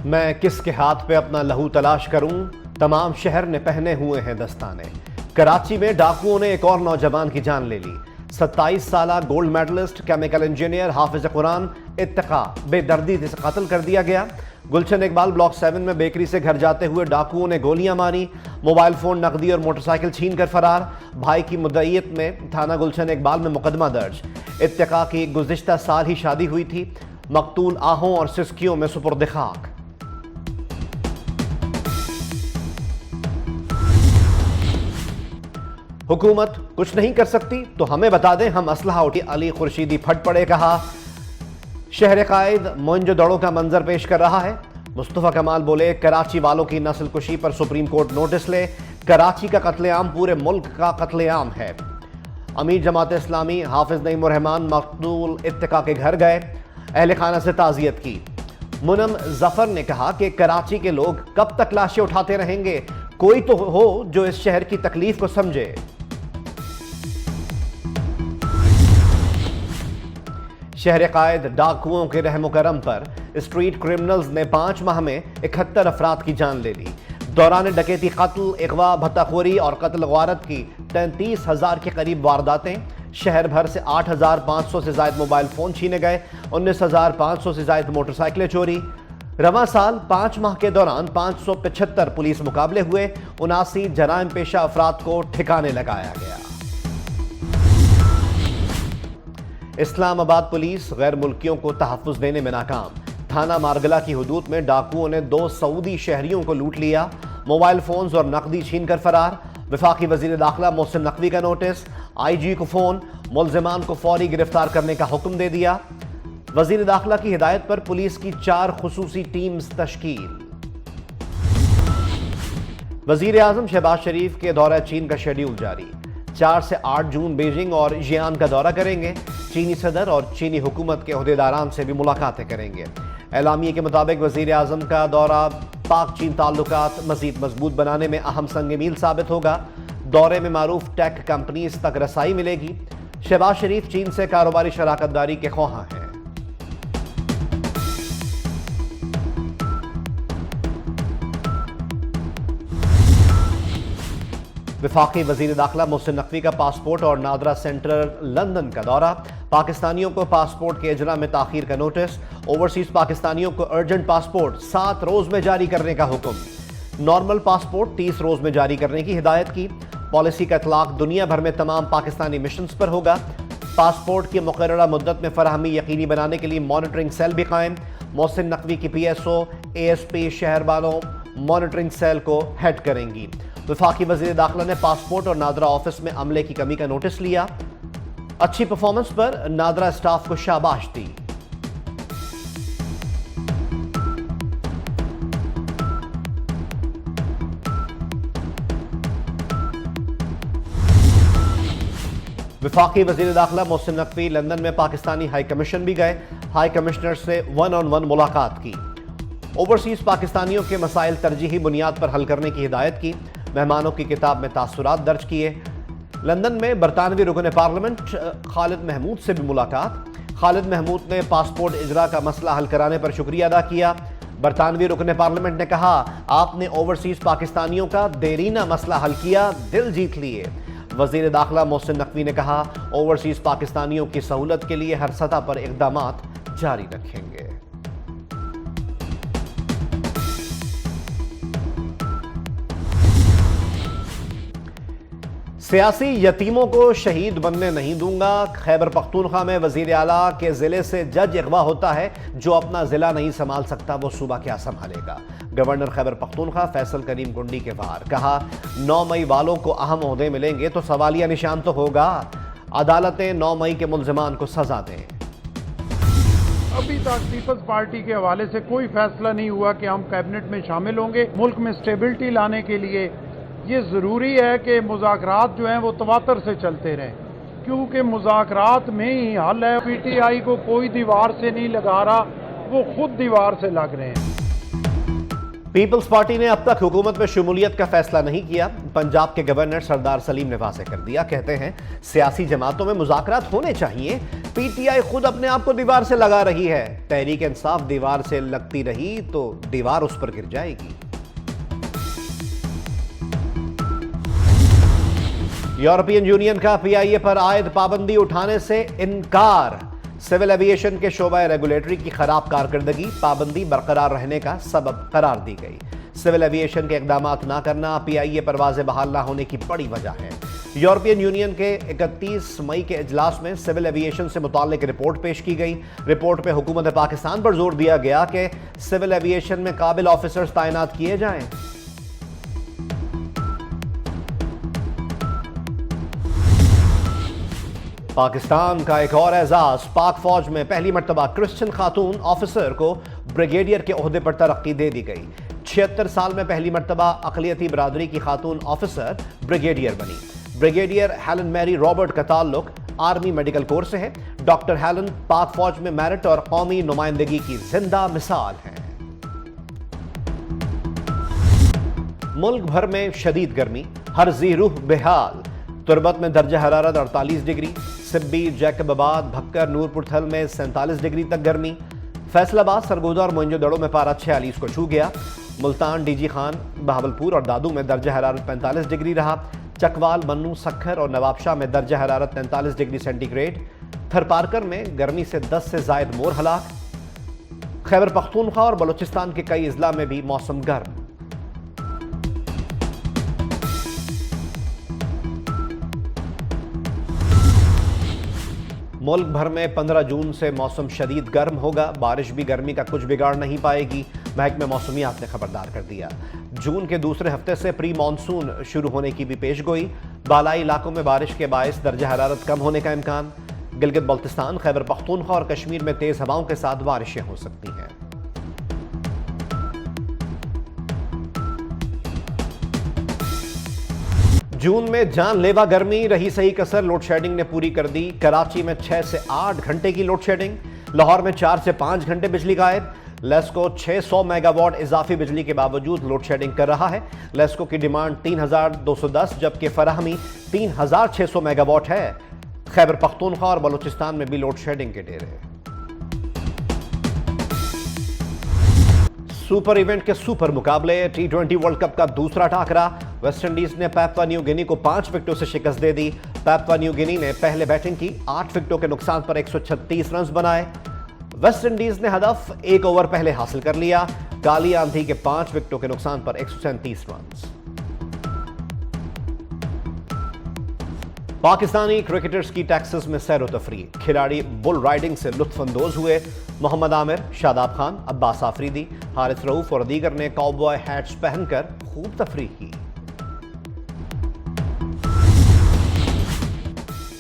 मैं किसके हाथ पे अपना लहू तलाश करूं, तमाम शहर ने पहने हुए हैं दस्ताने। कराची में डाकुओं ने एक और नौजवान की जान ले ली। 27 साला गोल्ड मेडलिस्ट केमिकल इंजीनियर हाफिज कुरान इत्तका बेदर्दी से कत्ल कर दिया गया। गुलशन इकबाल ब्लॉक 7 में बेकरी से घर जाते हुए डाकुओं ने गोलियां मारी, मोबाइल फोन, नकदी और मोटरसाइकिल छीन कर फरार। भाई की मुद्दईयत में थाना गुलशन इकबाल में मुकदमा दर्ज। इत्तका की गुज़िश्ता साल ही शादी हुई थी। मकतूल आहों और सिस्कियों में सुपुर्द खाक। हुकूमत कुछ नहीं कर सकती तो हमें बता दें, हम असलहा उठी। अली खुर्शीदी फट पड़े, कहा शहर कायद मोइंजोदड़ो का मंजर पेश कर रहा है। मुस्तफा कमाल बोले कराची वालों की नस्ल कुशी पर सुप्रीम कोर्ट नोटिस ले। कराची का कत्लेआम पूरे मुल्क का कत्लेआम है। अमीर जमात इस्लामी हाफिज नईम रहमान मकतूल इत्तका के घर गए, अहले खाना से ताज़ियत की। मुनम जफर ने कहा कि कराची के लोग कब तक लाशें उठाते रहेंगे, कोई तो हो जो इस शहर की तकलीफ को समझे। शहर कायद डाकुओं के रहमो करम पर स्ट्रीट क्रिमिनल्स ने 5 माह में 71 अफराद की जान ले ली। दौरान डकैती, कत्ल, अगवा, भत्ताखोरी और कत्ल गारत की 33,000 के करीब वारदातें। शहर भर से 8,500 से ज्यादा मोबाइल फोन छीने गए, 19,500 से ज्यादा मोटरसाइकिलें चोरी। रवां साल 5 माह के दौरान 575 पुलिस मुकाबले हुए, 79 जराइम पेशा अफराद को ठिकाने लगाया गया। इस्लामाबाद पुलिस गैर मुल्कियों को तहफ़्फ़ुज़ देने में नाकाम। थाना मारगला की हुदूद में डाकुओं ने 2 सऊदी शहरियों को लूट लिया, मोबाइल फोन्स और नकदी छीन कर फरार। वफाकी वज़ीर दाखिला मोहसिन नकवी का नोटिस, IG को फोन, मुल्ज़िमान को फौरी गिरफ्तार करने का हुक्म दे दिया। वज़ीर दाखिला की हिदायत पर पुलिस की 4 खुसूसी टीम्स तश्कील। वज़ीर आज़म शहबाज शरीफ के दौरा चीन का शेड्यूल जारी। 4 से 8 जून बीजिंग और जियान का दौरा करेंगे। चीनी सदर और चीनी हुकूमत के अहदेदारान से भी मुलाकातें करेंगे। एलामिये के मुताबिक वज़ीर आज़म का दौरा पाक चीन ताल्लुकात मज़ीद मजबूत बनाने में अहम संग मील साबित होगा। दौरे में मारूफ टेक कंपनीज तक रसाई मिलेगी। शहबाज शरीफ चीन से कारोबारी शराकतदारी के ख्वाहां हैं। वफाकी वज़ीर दाखिला मोहसिन नकवी का पासपोर्ट और नादरा सेंटर लंदन का दौरा। पाकिस्तानियों को पासपोर्ट के इजरा में ताखीर का नोटिस। ओवरसीज पाकिस्तानियों को अर्जेंट पासपोर्ट 7 रोज में जारी करने का हुक्म। नॉर्मल पासपोर्ट 30 रोज में जारी करने की हिदायत की। पॉलिसी का इतलाक दुनिया भर में तमाम पाकिस्तानी मिशंस पर होगा। पासपोर्ट की मुकर्ररा मुद्दत में फराहमी यकीनी बनाने के लिए मॉनिटरिंग सेल भी कायम। मोहसिन नकवी की PSO ASP Shaharbano monitoring cell को हेड करेंगी। वफाकी वज़ीर दाखिला ने पासपोर्ट और नादरा ऑफिस में अमले की कमी का नोटिस लिया। अच्छी परफॉर्मेंस पर नादरा स्टाफ को शाबाश दी। वफाकी वज़ीर दाखिला मोहसिन नकवी लंदन में पाकिस्तानी हाई कमीशन भी गए। हाई कमिश्नर से 1-on-1 मुलाकात की। ओवरसीज पाकिस्तानियों के मसाइल तरजीही बुनियाद पर हल करने की हिदायत की। मेहमानों की किताब में तासुरात दर्ज किए। लंदन में बरतानवी रुकन पार्लियामेंट खालिद महमूद से भी मुलाकात। खालिद महमूद ने पासपोर्ट इजरा का मसला हल कराने पर शुक्रिया अदा किया। बरतानवी रुकन पार्लियामेंट ने कहा, आपने ओवरसीज पाकिस्तानियों का देरीना मसला हल किया, दिल जीत लिए। वज़ीर दाखिला मोहसिन नकवी ने कहा, ओवरसीज पाकिस्तानियों की सहूलत के लिए हर सतह पर इक़दामात जारी रखेंगे। सियासी यतीमों को शहीद बनने नहीं दूंगा। खैबर पख्तूनख्वा में वजीर आला के जिले से जज अगवा होता है। जो अपना जिला नहीं संभाल सकता वो सूबा क्या संभालेगा। गवर्नर खैबर पख्तूनख्वा फैसल करीम कुंडी के बाहर कहा, 9 मई वालों को अहम ओहदे मिलेंगे तो सवालिया निशान तो होगा। अदालतें 9 मई के मुल्जिमान को सजा दें। अभी तक पीपल्स पार्टी के हवाले से कोई फैसला नहीं हुआ कि हम कैबिनेट में शामिल होंगे। मुल्क में स्टेबिलिटी लाने के लिए ये ज़रूरी है कि मुज़ाकरात जो हैं वो तवातर से चलते रहें, क्योंकि मुज़ाकरात में ही हल है। PTI को कोई दीवार से नहीं लगा रहा, वो खुद दीवार से लग रहे हैं। पीपल्स पार्टी ने अब तक हुकूमत में शमूलियत का फैसला नहीं किया। पंजाब के गवर्नर सरदार सलीम ने वाज़ेह कर दिया। कहते हैं सियासी जमातों में मुज़ाकरात होने चाहिए। पीटीआई खुद अपने आप को दीवार से लगा रही है। तहरीक इंसाफ दीवार से लगती रही तो दीवार उस पर गिर जाएगी। यूरोपियन यूनियन का पीआईए पर आयद पाबंदी उठाने से इनकार। सिविल एविएशन के शोबा रेगुलेटरी की खराब कारकर्दगी पाबंदी बरकरार रहने का सबब करार दी गई। सिविल एविएशन के इकदाम न करना पीआईए परवाजें बहाल न होने की बड़ी वजह है। यूरोपियन यूनियन के 31 मई के इजलास में सिविल एविएशन से मुताल्लिक रिपोर्ट पेश की गई। रिपोर्ट में हुकूमत पाकिस्तान पर जोर दिया गया कि सिविल एविएशन में काबिल ऑफिसर्स तैनात किए जाएं। पाकिस्तान का एक और एजाज, पाक फौज में पहली मर्तबा क्रिश्चियन खातून ऑफिसर को ब्रिगेडियर के ओहदे पर तरक्की दे दी गई। 76 साल में पहली मर्तबा अक़लियती बरादरी की खातून ऑफिसर ब्रिगेडियर बनी। ब्रिगेडियर हेलन मैरी रॉबर्ट का ताल्लुक आर्मी मेडिकल कोर से है। डॉक्टर हेलन पाक फौज में मेरिट और कौमी नुमाइंदगी की जिंदा मिसाल हैं। मुल्क भर में शदीद गर्मी, हर जी रूह बेहाल। तुरबत में दर्जा हरारत 48 डिग्री, सिब्बी, जैकबाबाद, भक्कर, नूरपुर थल में 47 डिग्री तक गर्मी। फैसलाबाद, सरगोदा और मोइंजोदड़ो में पारा 46 को छू गया। मुल्तान, डीजी खान, बहावलपुर और दादू में दर्जा हरारत 45 डिग्री रहा। चकवाल, मन्नू, सखर और नवाबशाह में दर्जा हरारत 43 डिग्री सेंटीग्रेड। थरपारकर में गर्मी से 10 से जायद मोर हलाक। खैबर पख्तूनख्वा और बलूचिस्तान के कई अजला में भी मौसम गर्म। मुल्क भर में 15 जून से मौसम शदीद गर्म होगा। बारिश भी गर्मी का कुछ बिगाड़ नहीं पाएगी। महकमे मौसमियात ने खबरदार कर दिया। जून के दूसरे हफ्ते से प्री मानसून शुरू होने की भी पेशगोई। बालाई इलाकों में बारिश के बायस दर्जा हरारत कम होने का इम्कान। गिलगित बल्तिस्तान, खैबर पख्तूनख्वा और कश्मीर में तेज हवाओं के साथ बारिशें हो सकती हैं। जून में जानलेवा गर्मी रही सही कसर, लोड शेडिंग ने पूरी कर दी। कराची में 6 से 8 घंटे की लोड शेडिंग। लाहौर में 4 से 5 घंटे बिजली गायब। लेस्को 600 मेगावाट इजाफी बिजली के बावजूद लोड शेडिंग कर रहा है। लेस्को की डिमांड 3210 जबकि फराहमी 3600 मेगावाट है। खैबर पख्तूनख्वा और बलूचिस्तान में भी लोड शेडिंग के डेरे। सुपर इवेंट के सुपर मुकाबले, T20 वर्ल्ड कप का दूसरा टाकरा। वेस्टइंडीज ने पापुआ न्यू गिनी को 5 विकेटों से शिकस्त दे दी। पापुआ न्यू गिनी ने पहले बैटिंग की, 8 विकेटों के नुकसान पर 136 रन बनाए। वेस्टइंडीज ने हदफ 1 ओवर पहले हासिल कर लिया। काली आंधी के 5 विकेटों के नुकसान पर 137 रन। पाकिस्तानी क्रिकेटर्स की टेक्सास में सैर तफरी। खिलाड़ी बुल राइडिंग से लुत्फानंदोज हुए। मोहम्मद आमिर, शादाब खान, अब्बास आफरीदी, हारिस रऊफ और दीगर ने काउबॉय हैट्स पहनकर खूब तफरीह की।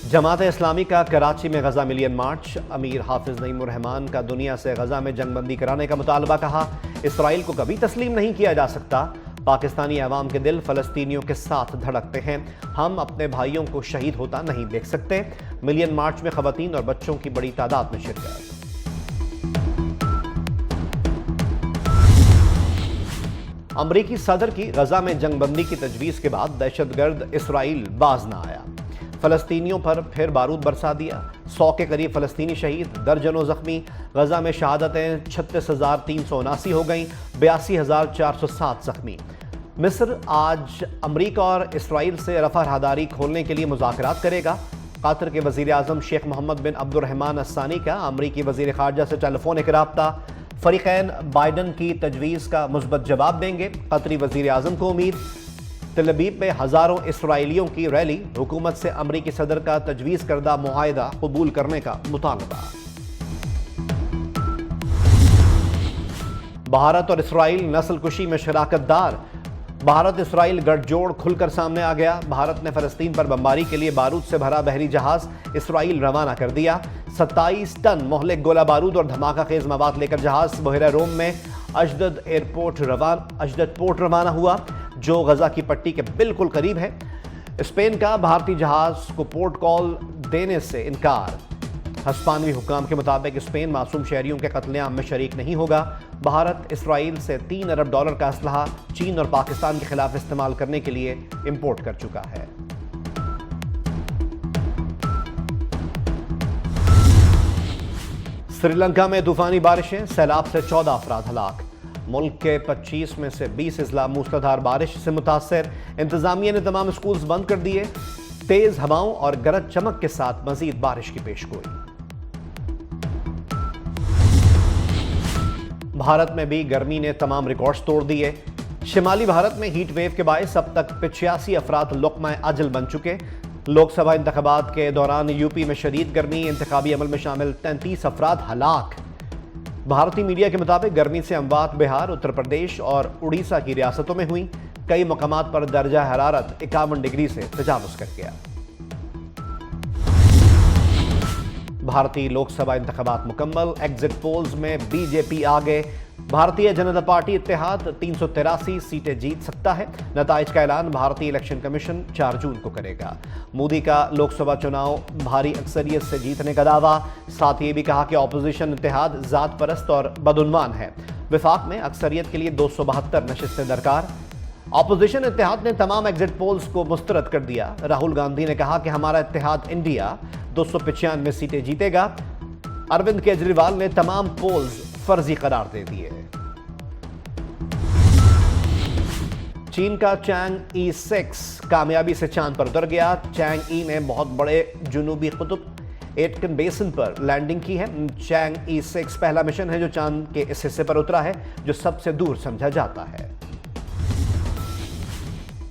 जमात इस्लामी का कराची में गजा मिलियन मार्च। अमीर हाफिज नईम उर रहमान का दुनिया से गजा में जंगबंदी कराने का मुतालबा कहा। इसराइल को कभी तस्लीम नहीं किया जा सकता। पाकिस्तानी अवाम के दिल फलस्तीनियों के साथ धड़कते हैं। हम अपने भाइयों को शहीद होता नहीं देख सकते। मिलियन मार्च में खवातीन और बच्चों की बड़ी तादाद में शिरकत। अमरीकी सदर की गजा में जंगबंदी की तजवीज़ के बाद दहशतगर्द इसराइल बाज न आया। फलस्तीनियों पर फिर बारूद बरसा दिया। 100 के करीब फलस्तीनी शहीद, दर्जनों जख्मी। गजा में शहादतें 36,379 हो गईं, 82,407 जख्मी। मिस्र आज अमरीका और इसराइल से रफा राहदारी खोलने के लिए मुज़ाकरात करेगा। कतर के वज़ीर आज़म शेख मोहम्मद बिन अब्दुर्रहमान अस्सानी का अमरीकी वज़ीर ख़ारजा से टेलीफोनिक राब्ता। फ़रीक़ैन बाइडन की तजवीज़ का मुस्बत जवाब देंगे, कतरी वज़ीर आज़म को उम्मीद। तेल अवीव में हज़ारों इसराइलियों की रैली। हुकूमत से अमरीकी सदर का तजवीज़ करदा मुआहिदा कबूल करने का मुतालबा। भारत और इसराइल नस्ल कुशी में शराकतदार। भारत इसराइल गठजोड़ खुलकर सामने आ गया। भारत ने फ़लस्तीन पर बमबारी के लिए बारूद से भरा बहरी जहाज़ इसराइल रवाना कर दिया। 27 टन मोहलिक गोला बारूद और धमाका खेज मवाद लेकर जहाज़ बहरा रोम में अजदद पोर्ट रवाना हुआ, जो गजा की पट्टी के बिल्कुल करीब है। स्पेन का भारतीय जहाज़ को पोर्ट कॉल देने से इनकार। हस्पानवी हुक्काम के मुताबिक स्पेन मासूम शहरियों के कत्लेआम में शरीक नहीं होगा। भारत इसराइल से $3 अरब का असलहा चीन और पाकिस्तान के खिलाफ इस्तेमाल करने के लिए इंपोर्ट कर चुका है। श्रीलंका में तूफानी बारिशें, सैलाब से 14 अफराद हलाक। मुल्क के 25 में से 20 अजला मूसलाधार बारिश से मुतासर। इंतजामिया ने तमाम स्कूल्स बंद कर दिए। तेज हवाओं और गरज चमक के साथ मजीद बारिश की पेशगोई। भारत में भी गर्मी ने तमाम रिकॉर्ड्स तोड़ दिए। शिमाली भारत में हीट वेव के बायस अब तक 85 अफराद लुक़्मा अजल बन चुके। लोकसभा इंतखाबात के दौरान यूपी में शदीद गर्मी, इंतखाबी अमल में शामिल 33 अफराद हलाक। भारतीय मीडिया के मुताबिक गर्मी से अमवात बिहार, उत्तर प्रदेश और उड़ीसा की रियासतों में हुई। कई मकामात पर दर्जा हरारत 51 डिग्री से तजावुज़ कर गया। भारतीय लोकसभा इंतखाबात मुकम्मल, एग्जिट पोल्स में बीजेपी आगे। भारतीय जनता पार्टी इत्तेहाद 383 सीटें जीत सकता है। नताइज का ऐलान भारतीय इलेक्शन कमीशन 4 जून को करेगा। मोदी का लोकसभा चुनाव भारी अक्सरियत से जीतने का दावा। साथ ही भी कहा कि ऑपोजिशन इत्तेहाद जात परस्त और बदउन्वान है। विफाक में अक्सरियत के लिए 272 नशिस्तें दरकार। ऑपोजिशन इत्तेहाद ने तमाम एग्जिट पोल्स को मुस्तरद कर दिया। राहुल गांधी ने कहा कि हमारा इत्तेहाद इंडिया 295 सीटें जीतेगा। अरविंद केजरीवाल ने तमाम पोल्स फर्जी करार दे दिए। चीन का चैंग E6 कामयाबी से चांद पर उतर गया। चैंग ई ने बहुत बड़े जुनूबी कुतुब एटकन बेसिन पर लैंडिंग की है। चैंग E6 पहला मिशन है जो चांद के इस हिस्से पर उतरा है जो सबसे दूर समझा जाता है।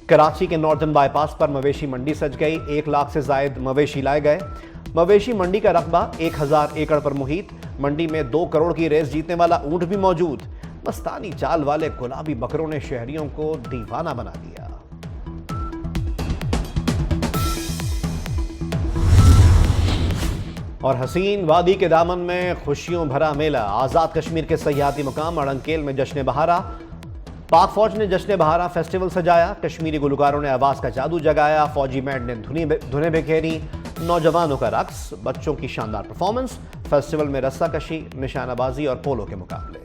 कराची के नॉर्दर्न बाईपास पर मवेशी मंडी सज गई। 1 लाख से जायद मवेशी लाए गए। मवेशी मंडी का रकबा 1000 एकड़ पर मुहित। मंडी में 2 करोड़ की रेस जीतने वाला ऊंट भी मौजूद। मस्तानी चाल वाले गुलाबी बकरों ने शहरियों को दीवाना बना दिया। और हसीन वादी के दामन में खुशियों भरा मेला। आजाद कश्मीर के सयाहती मुकाम अड़ंकेल में जश्न बहारा। पाक फौज ने जश्न बहारा फेस्टिवल सजाया। कश्मीरी गुलकारों ने आवाज का जादू जगाया। फौजी बैंड ने धुनें बिखेरी। नौजवानों का रक्स, बच्चों की शानदार परफॉर्मेंस। फेस्टिवल में रस्साकशी, निशानाबाजी और पोलो के मुकाबले।